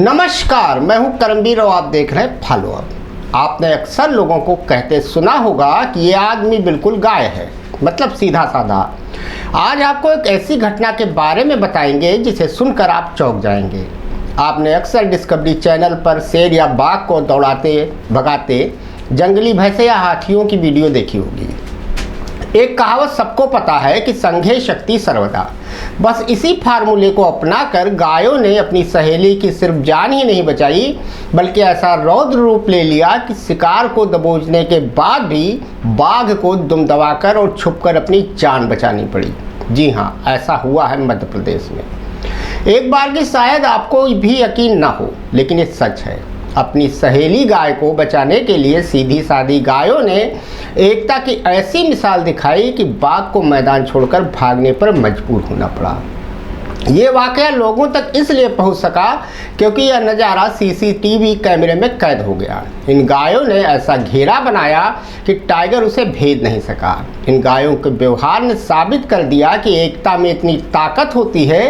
नमस्कार, मैं हूं करमवीर और आप देख रहे हैं फॉलो अप। आपने अक्सर लोगों को कहते सुना होगा कि ये आदमी बिल्कुल गाय है, मतलब सीधा साधा। आज आपको एक ऐसी घटना के बारे में बताएंगे जिसे सुनकर आप चौंक जाएंगे। आपने अक्सर डिस्कवरी चैनल पर शेर या बाघ को दौड़ाते भगाते जंगली भैंसे या हाथियों की वीडियो देखी होगी। एक कहावत सबको पता है कि संघे शक्ति सर्वदा। बस इसी फार्मूले को अपनाकर गायों ने अपनी सहेली की सिर्फ जान ही नहीं बचाई, बल्कि ऐसा रौद्र रूप ले लिया कि शिकार को दबोचने के बाद भी बाघ को दुम दबाकर और छुपकर अपनी जान बचानी पड़ी। जी हाँ, ऐसा हुआ है मध्य प्रदेश में। एक बार की शायद आपको भी यकीन ना हो, लेकिन ये सच है। अपनी सहेली गाय को बचाने के लिए सीधी सादी गायों ने एकता की ऐसी मिसाल दिखाई कि बाघ को मैदान छोड़कर भागने पर मजबूर होना पड़ा। ये वाकया लोगों तक इसलिए पहुंच सका क्योंकि यह नज़ारा सीसीटीवी कैमरे में कैद हो गया। इन गायों ने ऐसा घेरा बनाया कि टाइगर उसे भेद नहीं सका। इन गायों के व्यवहार ने साबित कर दिया कि एकता में इतनी ताकत होती है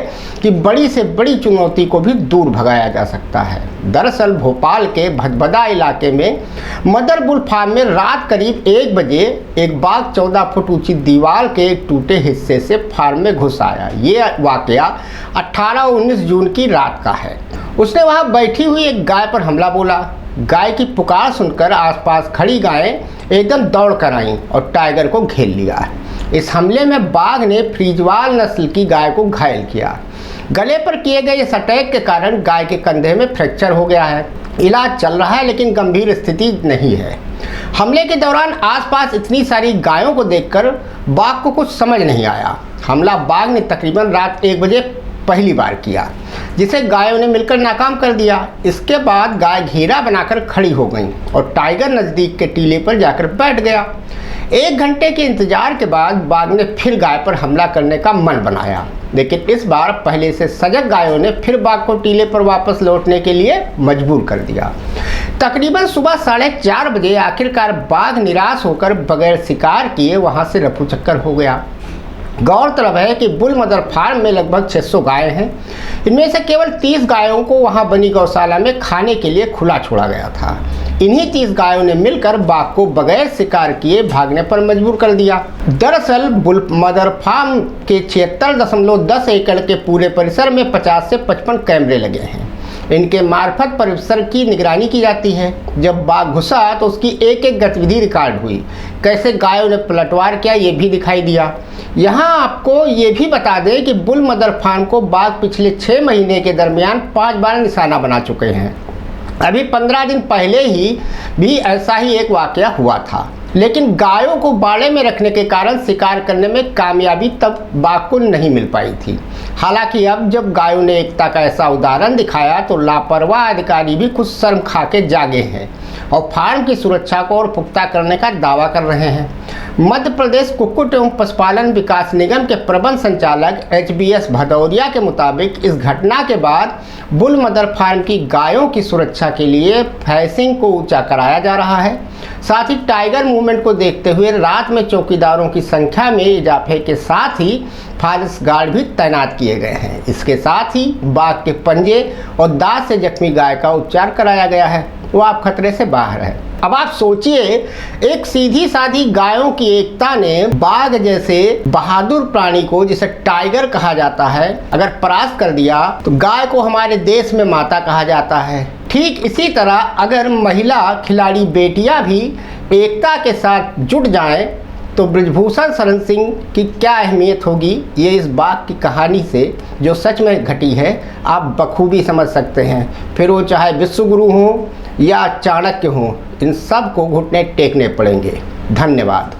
कि बड़ी से बड़ी चुनौती को भी दूर भगाया जा सकता है। दरअसल भोपाल के भदभदा इलाके में मदर बुल फार्म में रात करीब 1 बजे एक बाघ 14 फुट ऊंची दीवार के एक टूटे हिस्से से फार्म में घुस आया। ये वाकया 18-19 जून की रात का है। उसने वहां बैठी हुई एक गाय पर हमला बोला। गाय की पुकार सुनकर आसपास खड़ी गायें एकदम दौड़ कर आईं और टाइगर को घेर लिया। इस हमले में बाघ ने फ्रीजवाल नस्ल की गाय को घायल किया। गले पर किए गए इस अटैक के कारण गाय के कंधे में फ्रैक्चर हो गया है। इलाज चल रहा है, लेकिन गंभीर स्थिति नहीं है। हमले के दौरान आसपास इतनी सारी गायों को देखकर बाघ को कुछ समझ नहीं आया। हमला बाघ ने तकरीबन रात 1 बजे पहली बार किया, जिसे गायों ने मिलकर नाकाम कर दिया। इसके बाद गाय घेरा बनाकर खड़ी हो गई और टाइगर नज़दीक के टीले पर जाकर बैठ गया। 1 घंटे के इंतजार के बाद बाघ ने फिर गाय पर हमला करने का मन बनाया, लेकिन इस बार पहले से सजग गायों ने फिर बाघ को टीले पर वापस लौटने के लिए मजबूर कर दिया। तकरीबन सुबह 4:30 बजे आखिरकार बाघ निराश होकर बगैर शिकार किए वहां से रफू चक्कर हो गया। गौरतलब है कि बुल मदर फार्म में लगभग 600 गायें हैं। इनमें से केवल 30 गायों को वहां बनी गौशाला में खाने के लिए खुला छोड़ा गया था। इन्हीं 30 गायों ने मिलकर बाघ को बगैर शिकार किए भागने पर मजबूर कर दिया। दरअसल बुल मदर फार्म के 76.10 एकड़ के पूरे परिसर में 50 से 55 कैमरे लगे हैं। इनके मार्फत परिसर की निगरानी की जाती है। जब बाघ घुसा तो उसकी एक एक गतिविधि रिकॉर्ड हुई। कैसे गायों ने पलटवार किया ये भी दिखाई दिया। यहाँ आपको ये भी बता दें कि बुल मदर फार्म को बाघ पिछले 6 महीने के दरमियान 5 बार निशाना बना चुके हैं। अभी 15 दिन पहले ही भी ऐसा ही एक वाकया हुआ था, लेकिन गायों को बाड़े में रखने के कारण शिकार करने में कामयाबी तब बाघ को नहीं मिल पाई थी। हालांकि अब जब गायों ने एकता का ऐसा उदाहरण दिखाया तो लापरवाह अधिकारी भी कुछ शर्म खा के जागे हैं और फार्म की सुरक्षा को और पुख्ता करने का दावा कर रहे हैं। मध्य प्रदेश कुक्कुट एवं पशुपालन विकास निगम के प्रबंध संचालक HBS भदौरिया के मुताबिक इस घटना के बाद बुल मदर फार्म की गायों की सुरक्षा के लिए फेंसिंग को ऊंचा कराया जा रहा है। साथ ही टाइगर मूवमेंट को देखते हुए रात में चौकीदारों की संख्या में इजाफे के साथ ही फॉरेस्ट गार्ड भी तैनात किए गए हैं। इसके साथ ही बाघ के पंजे और दांत से जख्मी गाय का उपचार कराया गया है, वो आप खतरे से बाहर है। अब आप सोचिए, एक सीधी सादी गायों की एकता ने बाघ जैसे बहादुर प्राणी को, जिसे टाइगर कहा जाता है, अगर परास्त कर दिया तो गाय को हमारे देश में माता कहा जाता है। ठीक इसी तरह अगर महिला खिलाड़ी बेटियां भी एकता के साथ जुट जाएं तो ब्रिजभूषण शरण सिंह की क्या अहमियत होगी, ये इस बाघ की कहानी से जो सच में घटी है आप बखूबी समझ सकते हैं। फिर वो चाहे विश्वगुरु हों या चाणक्य हों, इन सब को घुटने टेकने पड़ेंगे। धन्यवाद।